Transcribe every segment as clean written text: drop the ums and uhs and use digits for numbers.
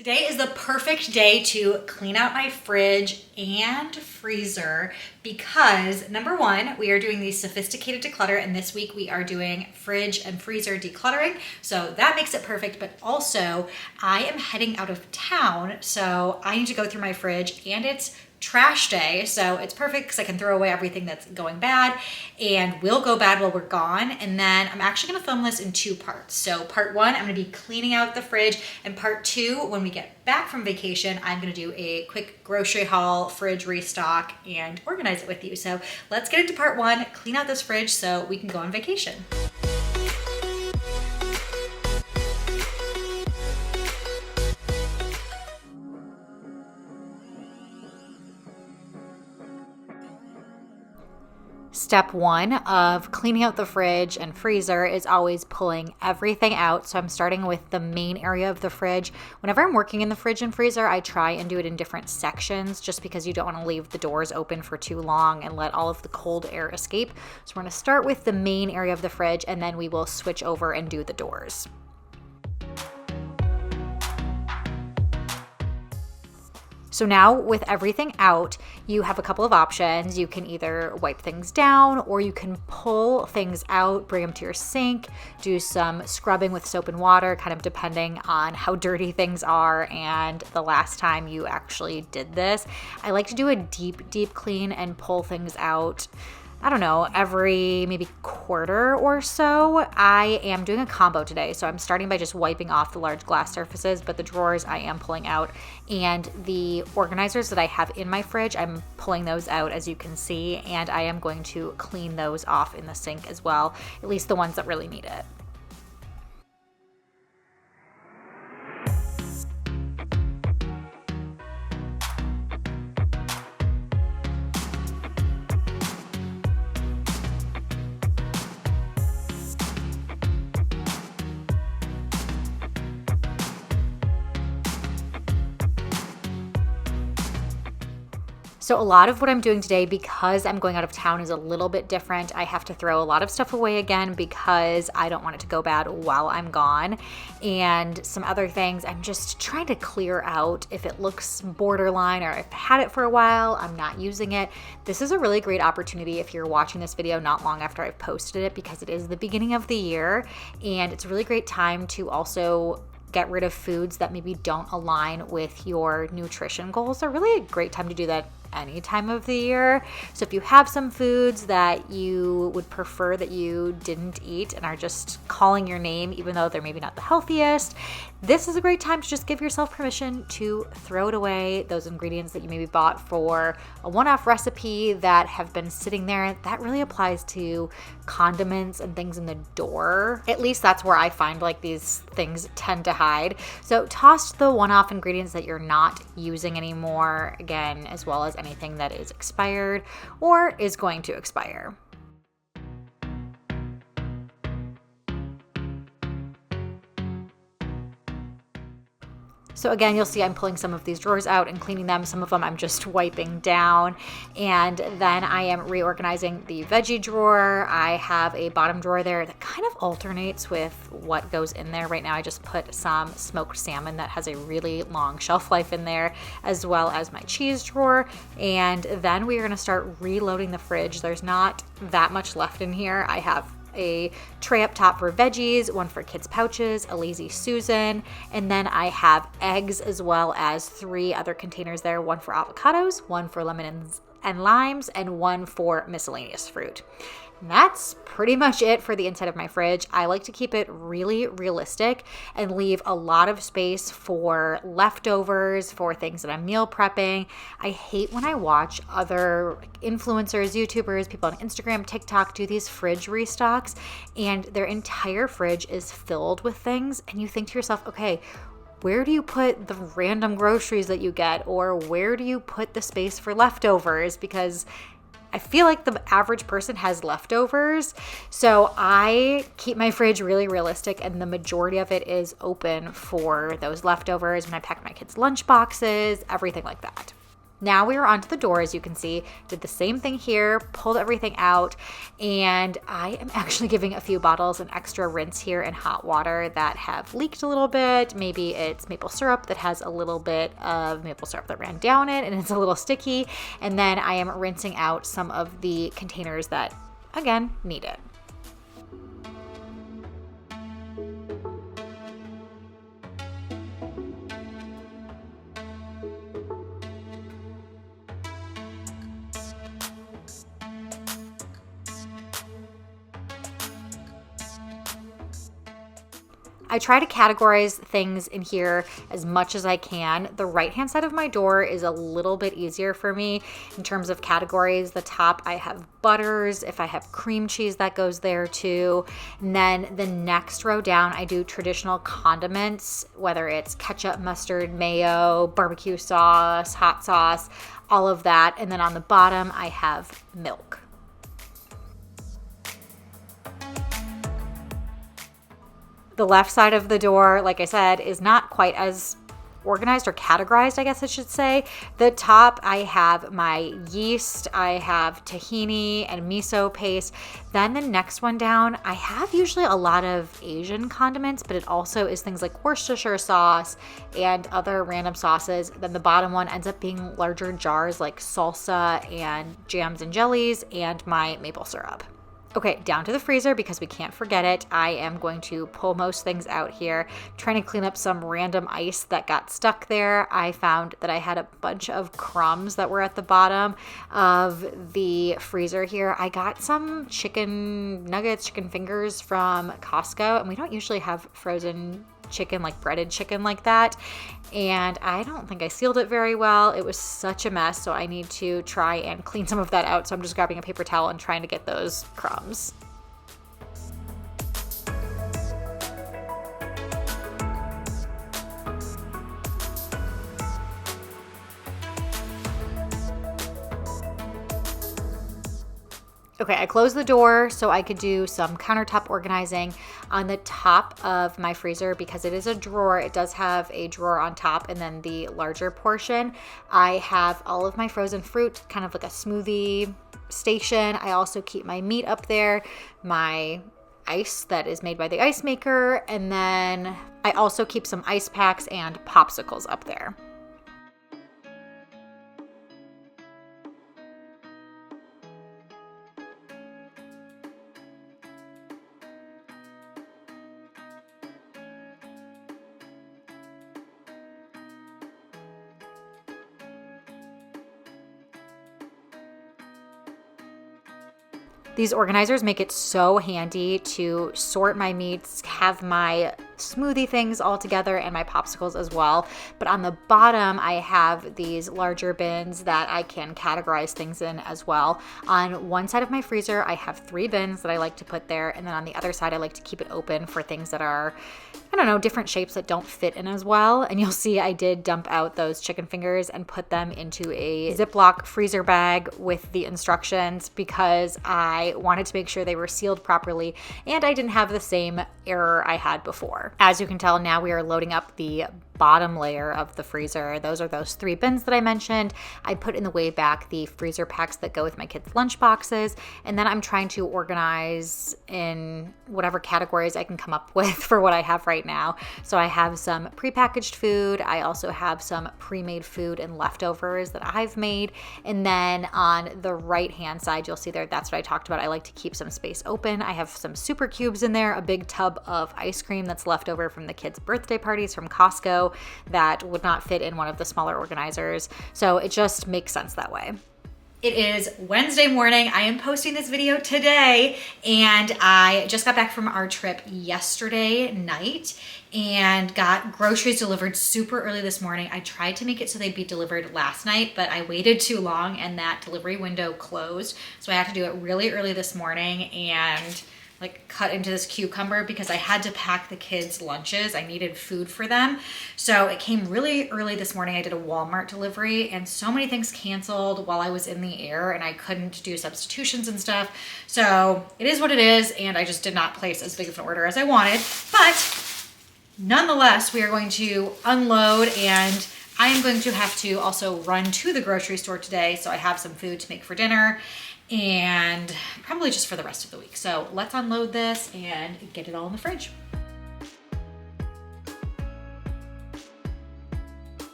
Today is the perfect day to clean out my fridge and freezer because number one, we are doing the sophisticated declutter, and this week we are doing fridge and freezer decluttering. So that makes it perfect, but also I am heading out of town, so I need to go through my fridge and it's trash day, so it's perfect because I can throw away everything that's going bad and will go bad while we're gone. And then I'm actually going to film this in two parts. So part one, I'm going to be cleaning out the fridge, and part two, when we get back from vacation, I'm going to do a quick grocery haul, fridge restock, and organize it with you. So let's get into part one, clean out this fridge so we can go on vacation. Step one of cleaning out the fridge and freezer is always pulling everything out. So I'm starting with the main area of the fridge. Whenever I'm working in the fridge and freezer, I try and do it in different sections just because you don't want to leave the doors open for too long and let all of the cold air escape. So we're going to start with the main area of the fridge, and then we will switch over and do the doors. So now with everything out, you have a couple of options. You can either wipe things down, or you can pull things out, bring them to your sink, do some scrubbing with soap and water, kind of depending on how dirty things are and the last time you actually did this. I like to do a deep clean and pull things out, I don't know, every maybe quarter or so. I am doing a combo today, so I'm starting by just wiping off the large glass surfaces, but the drawers I am pulling out, and the organizers that I have in my fridge, I'm pulling those out, as you can see, and I am going to clean those off in the sink as well, at least the ones that really need it. So a lot of what I'm doing today, because I'm going out of town, is a little bit different. I have to throw a lot of stuff away again because I don't want it to go bad while I'm gone. And some other things I'm just trying to clear out. If it looks borderline or I've had it for a while, I'm not using it. This is a really great opportunity if you're watching this video not long after I've posted it, because it is the beginning of the year, and it's a really great time to also get rid of foods that maybe don't align with your nutrition goals. They're really a great time to do that any time of the year. So if you have some foods that you would prefer that you didn't eat and are just calling your name, even though they're maybe not the healthiest, this is a great time to just give yourself permission to throw it away. Those ingredients that you maybe bought for a one-off recipe that have been sitting there, that really applies to condiments and things in the door. At least that's where I find like these things tend to hide. So toss the one-off ingredients that you're not using anymore, again, as well as anything that is expired or is going to expire. So again, you'll see I'm pulling some of these drawers out and cleaning them. Some of them I'm just wiping down. And then I am reorganizing the veggie drawer. I have a bottom drawer there that kind of alternates with what goes in there. Right now I just put some smoked salmon that has a really long shelf life in there, as well as my cheese drawer. And then we are going to start reloading the fridge. There's not that much left in here. I have a tray up top for veggies, one for kids' pouches, a Lazy Susan, and then I have eggs as well as 3 other containers there, one for avocados, one for lemons and limes, and one for miscellaneous fruit. And that's pretty much it for the inside of my fridge. I like to keep it really realistic and leave a lot of space for leftovers, for things that I'm meal prepping. I hate when I watch other influencers, YouTubers, people on Instagram, TikTok do these fridge restocks, and their entire fridge is filled with things, and you think to yourself, okay, where do you put the random groceries that you get, or where do you put the space for leftovers? Because I feel like the average person has leftovers. So I keep my fridge really realistic, and the majority of it is open for those leftovers when I pack my kids' lunch boxes, everything like that. Now we are onto the door, as you can see. Did the same thing here, pulled everything out, and I am actually giving a few bottles an extra rinse here in hot water that have leaked a little bit. Maybe it's maple syrup that has a little bit of maple syrup that ran down it and it's a little sticky. And then I am rinsing out some of the containers that, again, need it. I try to categorize things in here as much as I can. The right-hand side of my door is a little bit easier for me in terms of categories. The top, I have butters. If I have cream cheese, that goes there too. And then the next row down, I do traditional condiments, whether it's ketchup, mustard, mayo, barbecue sauce, hot sauce, all of that. And then on the bottom, I have milk. The left side of the door, like I said, is not quite as organized or categorized, I guess I should say. The top, I have my yeast, I have tahini and miso paste. Then the next one down, I have usually a lot of Asian condiments, but it also is things like Worcestershire sauce and other random sauces. Then the bottom one ends up being larger jars like salsa and jams and jellies and my maple syrup. Okay, down to the freezer because we can't forget it. I am going to pull most things out here, trying to clean up some random ice that got stuck there. I found that I had a bunch of crumbs that were at the bottom of the freezer here. I got some chicken nuggets, chicken fingers from Costco, and we don't usually have frozen chicken, like breaded chicken like that. And I don't think I sealed it very well. It was such a mess, so I need to try and clean some of that out. So I'm just grabbing a paper towel and trying to get those crumbs. Okay, I closed the door so I could do some countertop organizing on the top of my freezer because it is a drawer. It does have a drawer on top and then the larger portion. I have all of my frozen fruit, kind of like a smoothie station. I also keep my meat up there, my ice that is made by the ice maker, and then I also keep some ice packs and popsicles up there. These organizers make it so handy to sort my meats, have my smoothie things all together and my popsicles as well. But on the bottom, I have these larger bins that I can categorize things in as well. On one side of my freezer, I have 3 bins that I like to put there. And then on the other side, I like to keep it open for things that are, I don't know, different shapes that don't fit in as well. And you'll see I did dump out those chicken fingers and put them into a Ziploc freezer bag with the instructions because I wanted to make sure they were sealed properly and I didn't have the same error I had before. As you can tell, now we are loading up the bottom layer of the freezer. Those are those 3 bins that I mentioned. I put in the way back the freezer packs that go with my kids' lunch boxes, and then I'm trying to organize in whatever categories I can come up with for what I have right now. So I have some prepackaged food. I also have some pre-made food and leftovers that I've made. And then on the right-hand side, you'll see there, that's what I talked about. I like to keep some space open. I have some super cubes in there, a big tub of ice cream that's left over from the kids' birthday parties from Costco that would not fit in one of the smaller organizers. So it just makes sense that way. It is Wednesday morning. I am posting this video today and I just got back from our trip yesterday night and got groceries delivered super early this morning. I tried to make it so they'd be delivered last night, but I waited too long and that delivery window closed. So I had to do it really early this morning and like cut into this cucumber because I had to pack the kids' lunches. I needed food for them. So it came really early this morning. I did a Walmart delivery and so many things canceled while I was in the air and I couldn't do substitutions and stuff. So it is what it is and I just did not place as big of an order as I wanted. But nonetheless, we are going to unload and I am going to have to also run to the grocery store today, so I have some food to make for dinner and probably just for the rest of the week. So let's unload this and get it all in the fridge.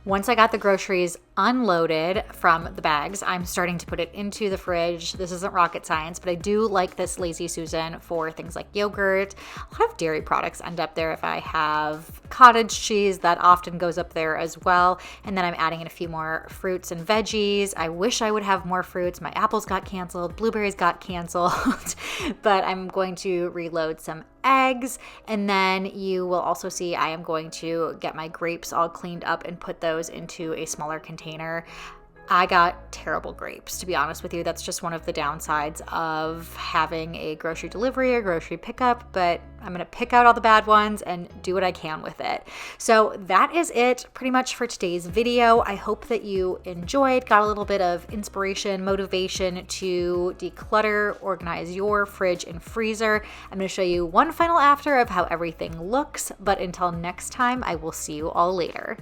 Once I got the groceries unloaded from the bags, I'm starting to put it into the fridge. This isn't rocket science, but I do like this Lazy Susan for things like yogurt. A lot of dairy products end up there. If I have cottage cheese, that often goes up there as well. And then I'm adding in a few more fruits and veggies. I wish I would have more fruits. My apples got canceled, blueberries got canceled, but I'm going to reload some eggs. And then you will also see I am going to get my grapes all cleaned up and put those into a smaller container. I got terrible grapes, to be honest with you. That's just one of the downsides of having a grocery delivery or grocery pickup, but I'm gonna pick out all the bad ones and do what I can with it. So that is it pretty much for today's video. I hope that you enjoyed, got a little bit of inspiration, motivation to declutter, organize your fridge and freezer. I'm gonna show you one final after of how everything looks, but until next time, I will see you all later.